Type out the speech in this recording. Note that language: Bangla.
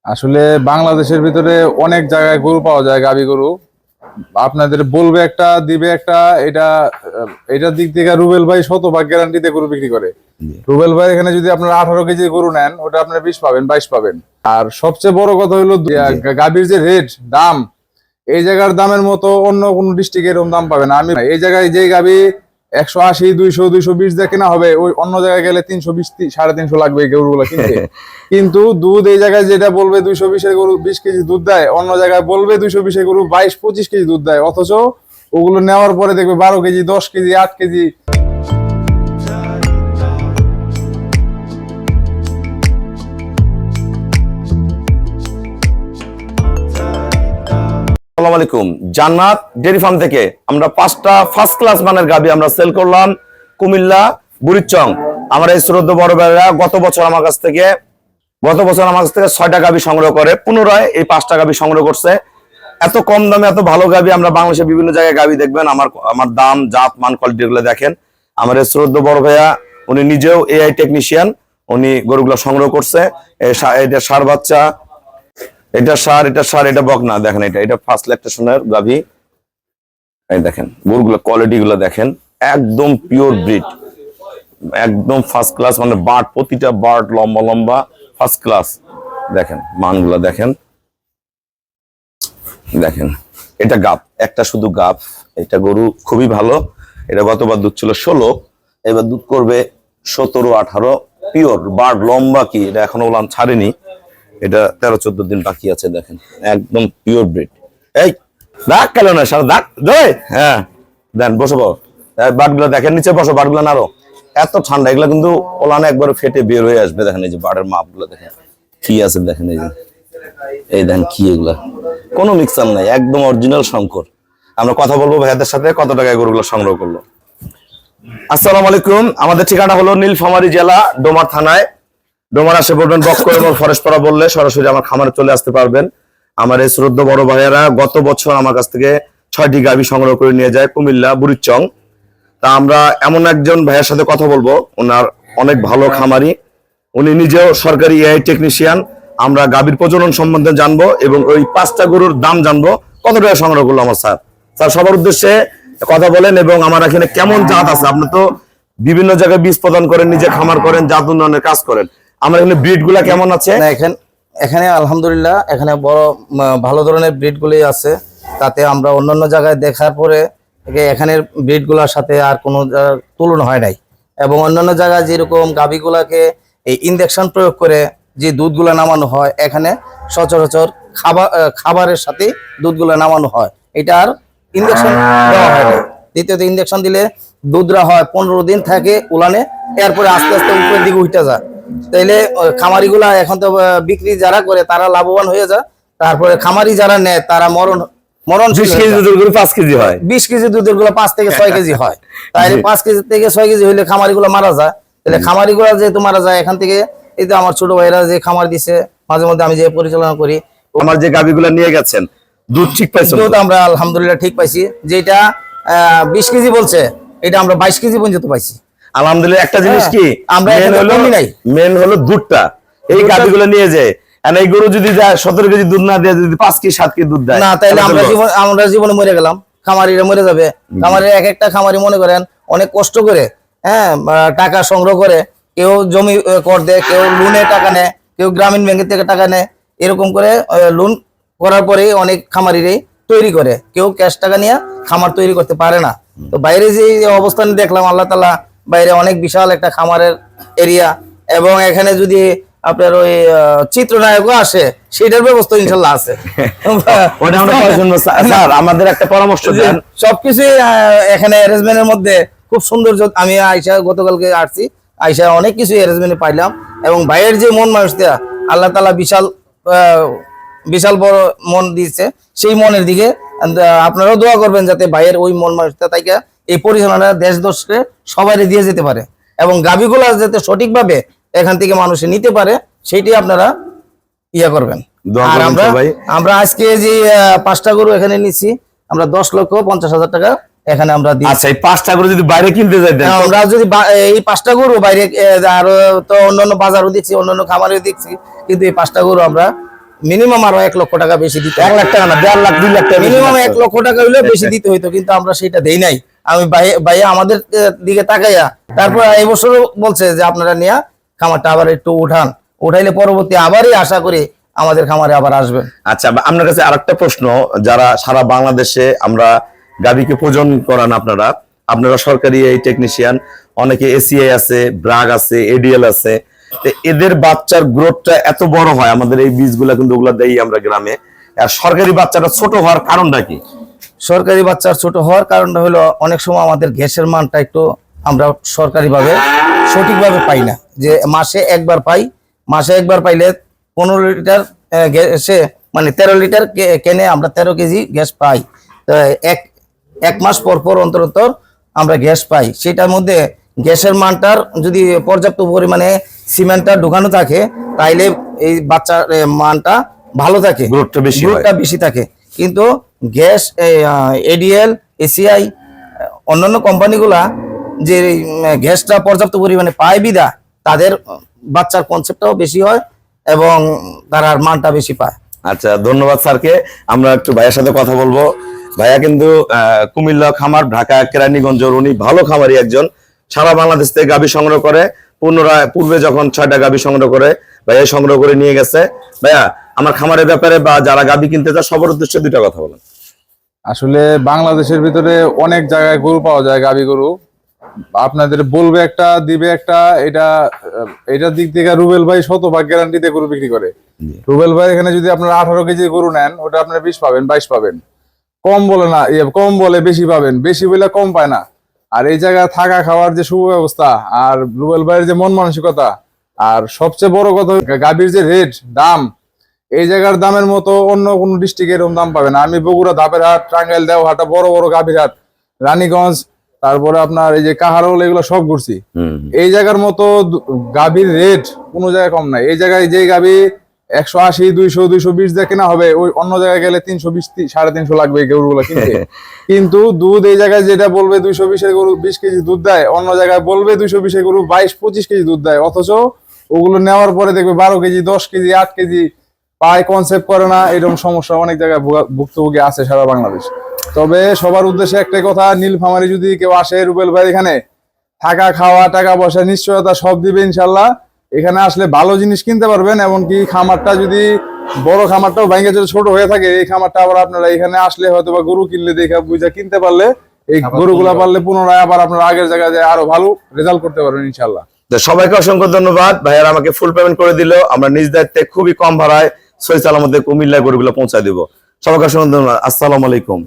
আসলে বাংলাদেশের ভিতরে অনেক জায়গায় গরু পাওয়া যায়, গাভী গরু। আপনাদের বলবে একটা, দিবে একটা। এটা এটার দিক থেকে রুবেল ভাই শতভাগ গ্যারান্টিতে গরু বিক্রি করে। রুবেল ভাই এখানে যদি আপনার 18 কেজি গরু নেন, ওটা আপনার 20 পাবেন, 22 পাবেন। আর সবচেয়ে বড় কথা হলো গাভীর যে রেট দাম, এই জায়গার দামের মতো অন্য কোন ডিস্ট্রিক্টে এরকম দাম পাবে না। আমি এই জায়গায় যে গাভী 180, 200, 220 দিয়ে কেনা হবে, ওই অন্য জায়গায় গেলে 320, 350 লাগবে এই গরুগুলো কিনতে। কিন্তু দুধ এই জায়গায় যেটা বলবে 220-এর গরু 20 কেজি দুধ দেয়, অন্য জায়গায় বলবে 220-এর গরু 22-25 কেজি দুধ দেয়। অথচ ওগুলো নেওয়ার পরে দেখবে 12 কেজি, 10 কেজি, 8 কেজি। আসসালামু আলাইকুম। জান্নাত ডেয়ারি ফার্ম থেকে আমরা 5টা ফার্স্ট ক্লাস মানের গাভী আমরা সেল করলাম কুমিল্লা বুড়িচং। আমার এই শ্রদ্ধ বড় ভাইরা গত বছর আমার কাছ থেকে 6টা গাভী সংগ্রহ করে পুনরায় এই 5টা গাভী সংগ্রহ করছে। এত কম দামে এত ভালো গাভী আমরা বাংলাদেশের বিভিন্ন জায়গায় গাভী দেখবেন। আমার দাম, জাত, মান, কোয়ালিটি গুলো দেখেন। আমার এই শ্রদ্ধ বড় ভাইয়া উনি নিজেও এআই টেকনিশিয়ান, উনি গরুগুলো সংগ্রহ করছে। এটা ষাঁড় বাচ্চা, এটা ষাঁড়, এটা বকনা। দেখেন এটা ফার্স্ট ল্যাকটেশনের গাভী। এই দেখেন গরুগুলো কোয়ালিটি গুলো দেখেন, একদম পিওর ব্রিড, একদম ফার্স্ট ক্লাস। মানে বাট, প্রতিটা বাট লম্বা লম্বা, ফার্স্ট ক্লাস। দেখেন মানগুলো দেখেন। দেখেন এটা গাব, একটা শুধু গাব। এটা গরু খুবই ভালো। এটা গতবার দুধ ছিল 16, এবার দুধ করবে 17, 18। পিওর বাট, লম্বা কি এটা এখনো ওলান ছাড়েনি। এটা 13-14 দিন বাকি আছে। দেখেন একদম পিওর ব্রিড। এই দাগ কেন না সারা দাগ দই। হ্যাঁ দেন, বসো বাটগুলো দেখেন, নিচে বসো। বাটগুলো নাড়ো, এত ঠান্ডা। এগুলো কিন্তু ওলানে একবার ফেটে বের হয়ে আসবে। দেখেন এই যে বাটের মাপগুলো দেখেন কি আছে। দেখেন এই দেখেন কি, এগুলা কোনো মিক্সার নাই, একদম অরিজিনাল শঙ্কর। আমরা কথা বলবো ভাইয়াদের সাথে কত টাকায় গরুগুলো সংগ্রহ করলো। আসসালামু আলাইকুম। আমাদের ঠিকানা হলো নীলফামারী জেলা, ডোমার থানায়। ডোমার আসে পড়বেন বক্ক এবং ফরেস্টপাড়া বললে সরাসরি আমার খামারে চলে আসতে পারবেন। আমার এই শ্রদ্ধ বড় ভাইয়েরা গত বছর আমার কাছ থেকে 6টি গাভী সংগ্রহ করে নিয়ে যায় কুমিল্লা বুড়িচং। তা আমরা এমন একজন ভাইয়ের সাথে কথা বলবো, ওনার অনেক ভালো খামারি, উনি নিজেও সরকারি এআই টেকনিশিয়ান। আমরা গাভীর প্রজনন সম্বন্ধে জানবো এবং ওই 5টা গরুর দাম জানবো। কত টাকা সংগ্রহ করলো আমার স্যার সবার উদ্দেশ্যে কথা বলেন। এবং আমার এখানে কেমন জাত আছে, আপনি তো বিভিন্ন জায়গায় বীজ প্রদান করেন, নিজে খামার করেন, জাত উন্নয়নের কাজ করেন। আমার এখানে ব্রিড গুলা কেমন আছে? এখানে আলহামদুলিল্লাহ এখানে বড় ভালো ধরনের ব্রিড গুলি আছে। তাতে আমরা অন্যান্য জায়গায় দেখার পরে এখানের ব্রিড গুলার সাথে আর কোনো তুলনা হয় নাই। এবং অন্যান্য জায়গায় যেরকম গাভীগুলাকে এই ইনজেকশন প্রয়োগ করে যে দুধগুলা নামানো হয়, এখানে সচরাচর খাবারের সাথে দুধগুলা নামানো হয়। এটা আর ইনজেকশন দেওয়া হয় না। দ্বিতীয়ত ইনজেকশন দিলে দুধরা হয় 15 দিন থাকে উলানে, এরপরে আস্তে আস্তে উপরের দিকে উঠে যায়। তাইলে খামারিগুলা এখন তো বিক্রি যারা করে তারা লাভবান হয়ে যায়। তারপরে খামারি যারা নেয় তারা মরণ 20 কেজি দুধের গরু 5 কেজি হয়। 20 কেজি দুধের গুলো 5 থেকে 6 কেজি হয়। তাইলে 5 কেজি থেকে 6 কেজি হইলে খামারিগুলো মারা যায়। তাহলে খামারিগুলো যেহেতু মারা যায়, এখান থেকে এই যে আমার ছোট ভাইরা যে খামার দিছে, মাঝে মধ্যে আমি যে পরিচালনা করি, আমার যে গাভীগুলো নিয়ে গেছেন দুধ ঠিক পাইছেন? দুধ আমরা আলহামদুলিল্লাহ ঠিক পাইছি। যেটা 20 কেজি বলছে, এটা আমরা 22 কেজি পর্যন্ত পাইছি আলহামদুলিল্লাহ। একটা জিনিস কি, আমরা মেন হলো দুধটা। এই গাভীগুলো নিয়ে যায়, আর এই গরু যদি যায় 17 কেজি দুধ না দেয়, যদি 5 কেজি 7 কেজি দুধ দেয় না, তাহলে আমরা জীবনে মরে গেলাম, খামারিরা মরে যাবে। খামারিরা এক একটা খামারি মনে করেন অনেক কষ্ট করে টাকা সংগ্রহ করে, কেউ জমি কর দেয়, কেউ লোনে টাকা নেয়, কেউ গ্রামীণ ব্যাংকের থেকে টাকা নেয়। এরকম করে লোন করার পরে অনেক খামারিরাই তৈরি করে, কেউ ক্যাশ টাকা নিয়ে খামার তৈরি করতে পারে না। তো বাইরে যে অবস্থানে দেখলাম, আল্লাহ তাআলা বাইরে অনেক বিশাল একটা খামারের এরিয়া, এবং এখানে যদি আপনার ওই চিত্রনায়কও আসে, সেটার ব্যবস্থা ইনশাল্লাহ আছে। স্যার আমাদের একটা পরামর্শ দেন। সবকিছু এখানে অ্যারেঞ্জমেন্টের মধ্যে খুব সুন্দর। আমি আইসা গতকালকে আসছি, আইসা অনেক কিছু অ্যারেঞ্জমেন্ট পাইলাম। এবং ভাইয়ের যে মন মানুষটা, আল্লাহ তাআলা বিশাল বড় মন দিয়েছে। সেই মনের দিকে আপনারাও দোয়া করবেন যাতে ভাইয়ের ওই মন মানুষটা তাইকা এই পরিচালনা দেশ দশকে সবাই দিয়ে যেতে পারে, এবং গাভীগুলা যাতে সঠিকভাবে এখান থেকে মানুষে নিতে পারে, সেইটাই আপনারা ইয়া করবেন। আর আমরা আজকে যে 5টা গরু এখানে নিচ্ছি, আমরা 10,50,000 টাকা এখানে আমরা দিই। আচ্ছা, এই 5টা গরু যদি বাইরে কিনতে যাই, আমরা যদি এই 5টা গরু বাইরে, আর তো অন্যান্য বাজারও দিচ্ছি, অন্যান্য খামারেও দিচ্ছি, কিন্তু এই 5টা গরু আমরা মিনিমাম আরো 1 লক্ষ টাকা বেশি দিতে 1 লাখ টাকা না 1.5 লাখ 2 লাখ টাকা মিনিমাম 1 লক্ষ টাকা হইলে বেশি দিতে হইতো, কিন্তু আমরা সেটা দেই নাই। আমি ভাইয়া আমাদের দিকে তাকাইয়া তারপর এই বছর বলছে যে আপনারা নিয়ে খামারটা আবার একটু উঠাইলে পরবর্তী আবারই আশা করি আমাদের খামারে আবার আসবেন। আচ্ছা, আপনার কাছে আরেকটা প্রশ্ন, যারা সারা বাংলাদেশে আমরা গাভীকে প্রজন করান, আপনারা সরকারি এই টেকনিশিয়ান, অনেকে এসিআই আছে, ব্রাগ আছে, এডিএল আছে, তো এদের বাচ্চার গ্রোথটা এত বড় হয়, আমাদের এই বীজগুলা কিন্তু ওগুলা দেই আমরা গ্রামে, আর সরকারি বাচ্চাটা ছোট হওয়ার কারণটা কি? সরকারি বাচ্চার ছোট হওয়ার কারণটা হলো অনেক সময় আমাদের গ্যাসের মানটা একটু আমরা সরকারিভাবে সঠিকভাবে পাই না, যে মাসে একবার পাইলে 15 লিটার গ্যাসে মানে 13 লিটার কেনে আমরা 13 কেজি গ্যাস পাই। তো এক মাস পর অন্তর আমরা গ্যাস পাই, সেটার মধ্যে গ্যাসের মানটার যদি পর্যাপ্ত পরিমাণে সিমেন্টটা ঢুকানো থাকে তাইলে এই বাচ্চার মানটা ভালো থাকে, গ্রোথটা বেশি থাকে। কিন্তু গ্যাস এডিএল এসিআই অন্যান্য কোম্পানিগুলা যে গ্যাসটা পর্যাপ্ত পরিমাণে পায় বিদা তাদের বাচ্চার কনসেপ্টটাও বেশি হয় এবং তার মানটা বেশি পায়। আচ্ছা, ধন্যবাদ স্যারকে। আমরা একটু ভাইয়ের সাথে কথা বলবো। ভাইয়া কিন্তু কুমিল্লা খামার, ঢাকা কেরানীগঞ্জ, উনি ভালো খামারি একজন, সারা বাংলাদেশ থেকে গাভী সংগ্রহ করে, পূর্বে যখন 6টা গাভী সংগ্রহ করে ভাইয়া সংগ্রহ করে নিয়ে গেছে। ভাইয়া, আমার খামারের ব্যাপারে বা যারা গাভী কিনতে চায় সবার উদ্দেশ্যে 2টা কথা বলেন। আসলে বাংলাদেশের ভিতরে অনেক জায়গায় গরু পাওয়া যায়, গাভী গরু। আপনাদের বলবে একটা, দিবে একটা, এটার দিক থেকে রুবেল ভাই শতভাগ গ্যারান্টিতে গরু বিক্রি করে। রুবেল ভাই এখানে যদি আপনারা 18 কেজি গরু নেন, ওটা আপনারা 20 পাবেন, 22 পাবেন। কম বলে না, কম বলে বেশি পাবেন, বেশি বলে কম পায় না। আর এই জায়গায় থাকা খাওয়ার যে সুব্যবস্থা, আর রুবেল ভাইয়ের যে মন মানসিকতা, আর সবচেয়ে বড় কথা গাভীর যে রেট দাম, এই জায়গার দামের মতো অন্য কোনো ডিস্ট্রিক্টে এরকম দাম পাবে না। আমি বগুড়া, ধাপেরহাট, টাঙ্গাইল, দেওহাটা, বড় বড় গাভীর হাট, রানীগঞ্জ, তারপরে আপনার এই যে কাহারোল, এগুলো সব ঘুরছি। এই জায়গার মতো গাভীর রেট কোনো জায়গায় কম নাই। এই জায়গায় যে গাভী 180, 200, 220 দিয়ে কেনা হবে, ওই অন্য জায়গায় গেলে 320, 350 লাগবে এই গরুগুলো কিনতে। কিন্তু দুধ এই জায়গায় যেটা বলবে 220 এর গরু 20 কেজি দুধ দেয়, অন্য জায়গায় বলবে 220 এর গরু 22-25 কেজি দুধ দেয়। অথচ ওগুলো নেওয়ার পরে দেখবে 12 কেজি, 10 কেজি, 8 কেজি পায়, কনসেপ্ট করে না। এরকম সমস্যা অনেক জায়গায় ভুক্তভোগী আছে সারা বাংলাদেশ। তবে সবার উদ্দেশ্যে একটাই কথা, নীলফামারী যদি কেউ আসে, রুবেল ভাই এখানে থাকা খাওয়া, টাকা পয়সা, নিশ্চয়তা সব দিবে ইনশাল্লাহ। এখানে আসলে ভালো জিনিস কিনতে পারবেন। এমনকি খামারটা যদি বড় খামারটাও ভেঙে যদি ছোট হয়ে থাকে, এই খামারটা আবার আপনারা এখানে আসলে হয়তো বা গরু কিনলে দেখা বুঝা কিনতে পারলে, এই গরুগুলা পারলে পুনরায় আবার আপনারা আগের জায়গায় আরো ভালো রেজাল্ট করতে পারবেন ইনশাল্লাহ। সবাইকে অসংখ্য ধন্যবাদ। ভাইয়ার আমাকে ফুল পেমেন্ট করে দিল, আমরা নিজ দায়িত্বে খুবই কম ভাড়ায় সহি সালামতে কুমিল্লায় গরুগুলো পৌঁছায় দিব। সবাইকে অসংখ্য ধন্যবাদ। আসসালামু আলাইকুম।